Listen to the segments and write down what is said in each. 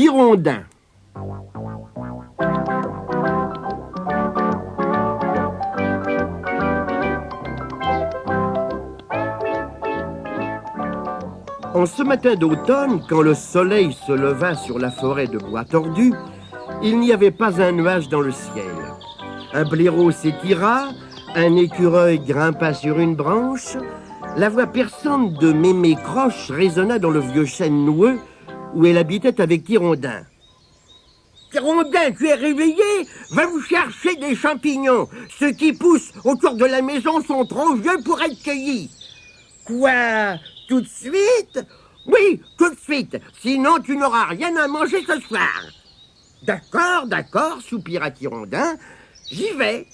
Hirondin. En ce matin d'automne, quand le soleil se leva sur la forêt de bois tordu, il n'y avait pas un nuage dans le ciel. Un blaireau s'étira, un écureuil grimpa sur une branche, la voix perçante de Mémé Croche résonna dans le vieux chêne noueux où elle habitait avec Hirondin. « Hirondin, tu es réveillé? Va vous chercher des champignons. Ceux qui poussent autour de la maison sont trop vieux pour être cueillis. »« Quoi? Tout de suite? »« Oui, tout de suite. Sinon, tu n'auras rien à manger ce soir. »« D'accord, soupira Hirondin. J'y vais. »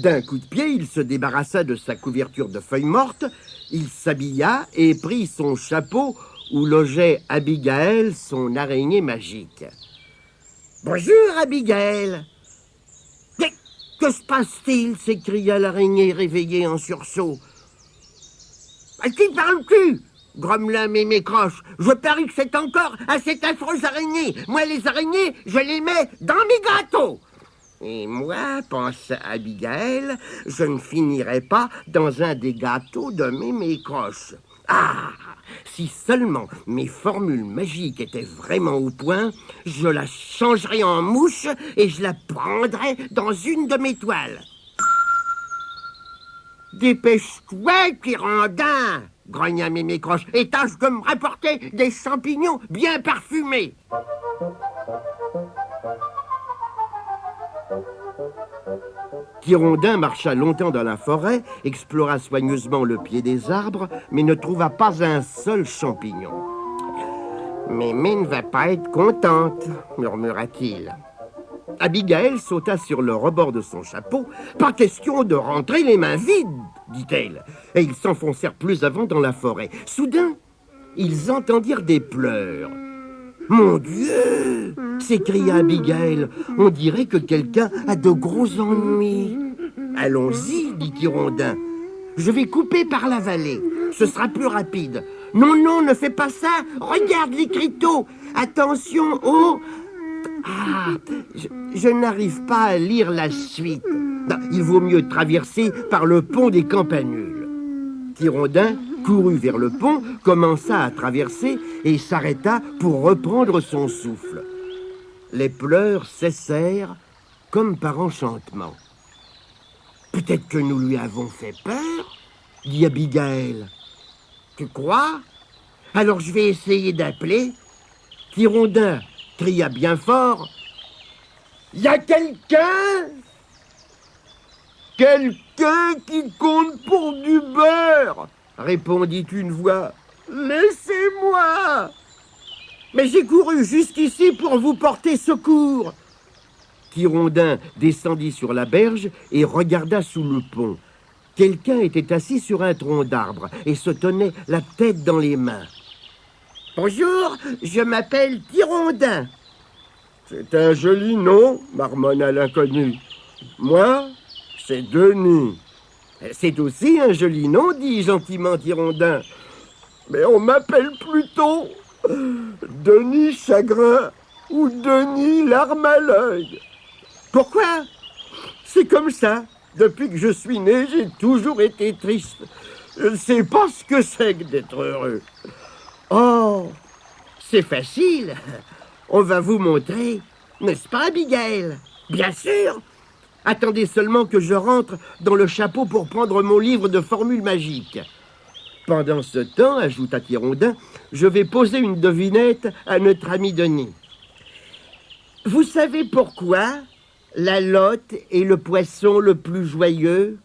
D'un coup de pied, il se débarrassa de sa couverture de feuilles mortes, il s'habilla et prit son chapeau où logeait Abigail, son araignée magique. « Bonjour, Abigail. »« Mais que se passe-t-il » s'écria l'araignée réveillée en sursaut. « À qui parles-tu » grommela Mémé Croche. « Je parie que c'est encore à cette affreuse araignée. Moi, les araignées, je les mets dans mes gâteaux. » Et moi, pensa Abigail, je ne finirai pas dans un des gâteaux de Mémé Croche. Ah, si seulement mes formules magiques étaient vraiment au point, je la changerais en mouche et je la prendrais dans une de mes toiles. « Dépêche-toi, Hirondin !» grogna Mémé Croche, « et tâche de me rapporter des champignons bien parfumés. » Hirondin marcha longtemps dans la forêt, explora soigneusement le pied des arbres, mais ne trouva pas un seul champignon. « Mémé ne va pas être contente, » murmura-t-il. Abigail sauta sur le rebord de son chapeau. « Pas question de rentrer les mains vides, » dit-elle. Et ils s'enfoncèrent plus avant dans la forêt. Soudain, ils entendirent des pleurs. « Mon Dieu !» s'écria Abigail. « On dirait que quelqu'un a de gros ennuis. »« Allons-y, » dit Hirondin. « Je vais couper par la vallée. Ce sera plus rapide. »« Non, ne fais pas ça. Regarde l'écriteau. Attention au... » Ah, je n'arrive pas à lire la suite. Non, il vaut mieux traverser par le pont des Campanules. Hirondin courut vers le pont, commença à traverser et s'arrêta pour reprendre son souffle. Les pleurs cessèrent comme par enchantement. « Peut-être que nous lui avons fait peur ?» dit Abigail. « Tu crois? Alors je vais essayer d'appeler. » Hirondin cria bien fort. « Y a quelqu'un? Quelqu'un qui compte pour du beurre ?» répondit une voix. « Laissez-moi !»« Mais j'ai couru jusqu'ici pour vous porter secours. » Hirondin descendit sur la berge et regarda sous le pont. Quelqu'un était assis sur un tronc d'arbre et se tenait la tête dans les mains. « Bonjour, je m'appelle Hirondin. »« C'est un joli nom, » marmonna l'inconnu. « Moi, c'est Denis. »« C'est aussi un joli nom, » dit gentiment Hirondin. « Mais on m'appelle plutôt Denis Chagrin ou Denis Larme à l'œil. »« Pourquoi ? C'est comme ça. Depuis que je suis né, j'ai toujours été triste. Je ne sais pas ce que c'est que d'être heureux. » Oh, c'est facile. On va vous montrer, n'est-ce pas, Abigail? Bien sûr. Attendez seulement que je rentre dans le chapeau pour prendre mon livre de formules magiques. Pendant ce temps, ajouta Hirondin, je vais poser une devinette à notre ami Denis. Vous savez pourquoi la lotte est le poisson le plus joyeux?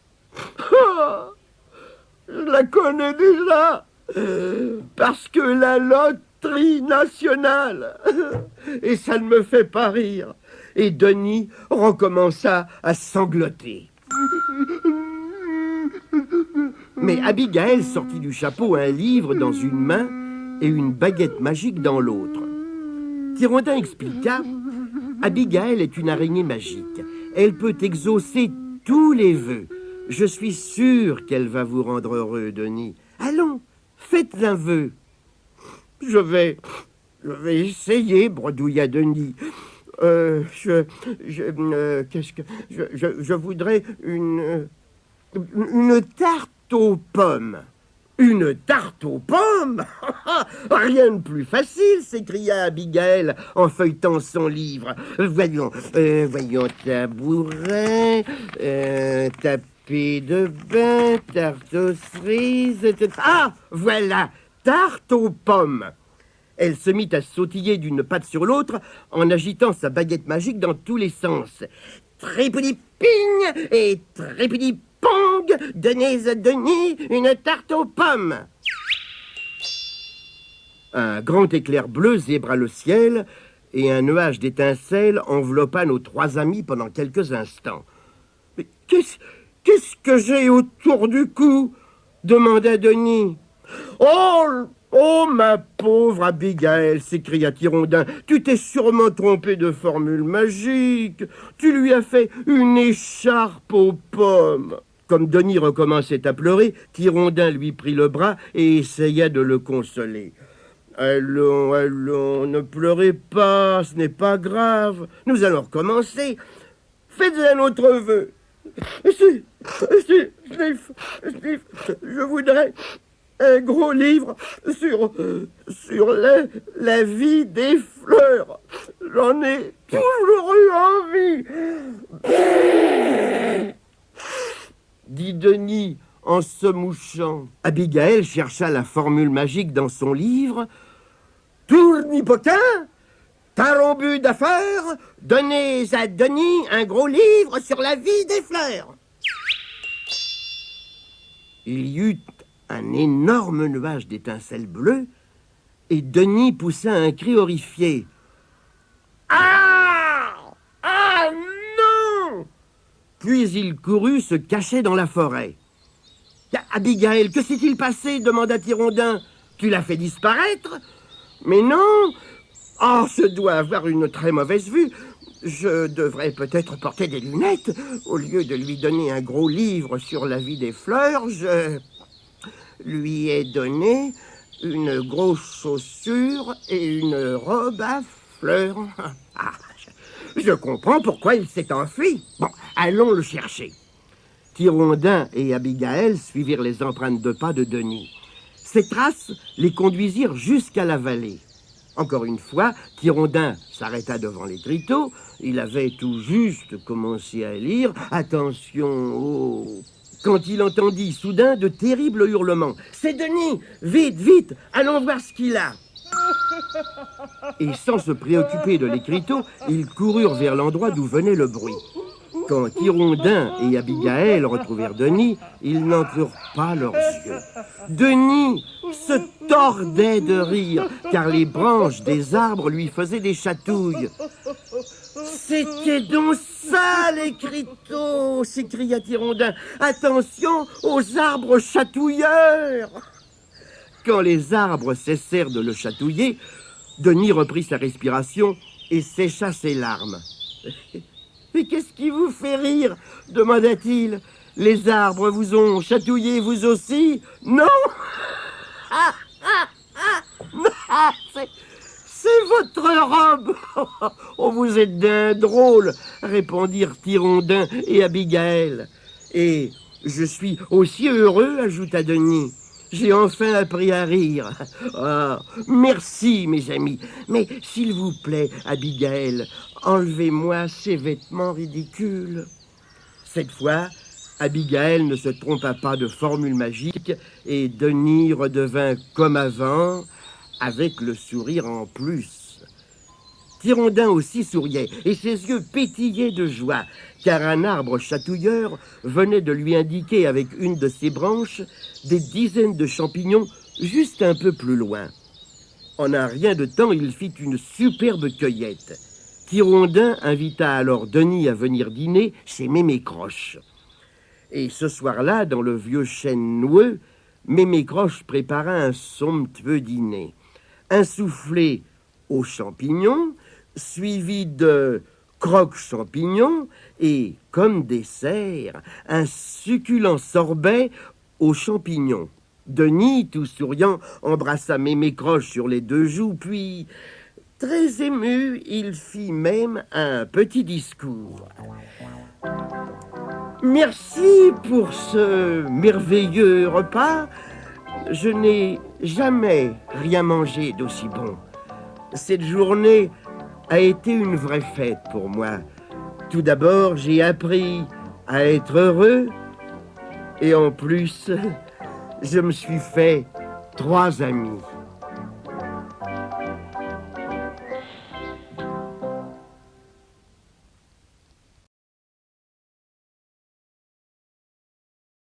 Je la connais déjà. Parce que la loterie nationale. Et ça ne me fait pas rire. Et Denis recommença à sangloter. Mais Abigail sortit du chapeau un livre dans une main et une baguette magique dans l'autre. Hirondin expliqua. Abigail est une araignée magique. Elle peut exaucer tous les vœux. Je suis sûr qu'elle va vous rendre heureux, Denis. Allons, faites un vœu. Je vais Je vais essayer, bredouilla Denis. Qu'est-ce que... Je voudrais une tarte aux pommes. Une tarte aux pommes? Rien de plus facile, s'écria Abigail en feuilletant son livre. Voyons, tabouret, tapis de bain, tarte aux cerises... Ah, voilà, tarte aux pommes. Elle se mit à sautiller d'une patte sur l'autre en agitant sa baguette magique dans tous les sens. Tripidi-ping et tripidi-pong, donnez à Denis une tarte aux pommes. Un grand éclair bleu zébra le ciel et un nuage d'étincelles enveloppa nos trois amis pendant quelques instants. « Mais qu'est-ce que j'ai autour du cou ?» demanda Denis. Oh, ma pauvre Abigail, s'écria Tirondin, tu t'es sûrement trompé de formule magique. Tu lui as fait une écharpe aux pommes. Comme Denis recommençait à pleurer, Tirondin lui prit le bras et essaya de le consoler. Allons, ne pleurez pas, ce n'est pas grave. Nous allons recommencer. Faites un autre vœu. Sniff, je voudrais un gros livre sur la vie des fleurs. J'en ai toujours eu envie. Dit Denis en se mouchant. Abigail chercha la formule magique dans son livre. Tournipotin, tarombu d'affaires, donnez à Denis un gros livre sur la vie des fleurs. Il y eut un énorme nuage d'étincelles bleues, et Denis poussa un cri horrifié. « Ah! Ah non !» Puis il courut se cacher dans la forêt. « Abigail, que s'est-il passé ?» demanda Tirondin. « Tu l'as fait disparaître ?»« Mais non ! Oh, je dois avoir une très mauvaise vue. Je devrais peut-être porter des lunettes. Au lieu de lui donner un gros livre sur la vie des fleurs, je lui ai donné une grosse chaussure et une robe à fleurs. Ah, je comprends pourquoi il s'est enfui. Bon, allons le chercher. » Tirondin et Abigail suivirent les empreintes de pas de Denis. Ces traces les conduisirent jusqu'à la vallée. Encore une fois, Tirondin s'arrêta devant l'écriteau. Il avait tout juste commencé à lire. Attention, oh... Quand il entendit soudain de terribles hurlements. « C'est Denis! Vite, vite! Allons voir ce qu'il a !» Et sans se préoccuper de l'écriteau, ils coururent vers l'endroit d'où venait le bruit. Quand Tirondin et Abigail retrouvèrent Denis, ils n'en crurent pas leurs yeux. Denis se tordait de rire, car les branches des arbres lui faisaient des chatouilles. « C'était donc ça, l'écriteau !» s'écria Tirondin. « Attention aux arbres chatouilleurs !» Quand les arbres cessèrent de le chatouiller, Denis reprit sa respiration et sécha ses larmes. « Mais qu'est-ce qui vous fait rire ?» demanda-t-il. « Les arbres vous ont chatouillé vous aussi ? Non ?» C'est votre robe. Oh, vous êtes d'un drôle, répondirent Tirondin et Abigail. Et je suis aussi heureux, ajouta Denis. J'ai enfin appris à rire. Oh, merci, mes amis. Mais s'il vous plaît, Abigail, enlevez-moi ces vêtements ridicules. Cette fois, Abigail ne se trompa pas de formule magique et Denis redevint comme avant, avec le sourire en plus. Tirondin aussi souriait et ses yeux pétillaient de joie, car un arbre chatouilleur venait de lui indiquer avec une de ses branches des dizaines de champignons juste un peu plus loin. En un rien de temps, il fit une superbe cueillette. Tirondin invita alors Denis à venir dîner chez Mémé Croche. Et ce soir-là, dans le vieux chêne noueux, Mémé Croche prépara un somptueux dîner. Un soufflé aux champignons, suivi de croque-champignons et, comme dessert, un succulent sorbet aux champignons. Denis, tout souriant, embrassa Mémé Croche sur les 2 joues, puis, très ému, il fit même un petit discours. Merci pour ce merveilleux repas. Je n'ai jamais rien mangé d'aussi bon. Cette journée a été une vraie fête pour moi. Tout d'abord, j'ai appris à être heureux et en plus, je me suis fait 3 amis.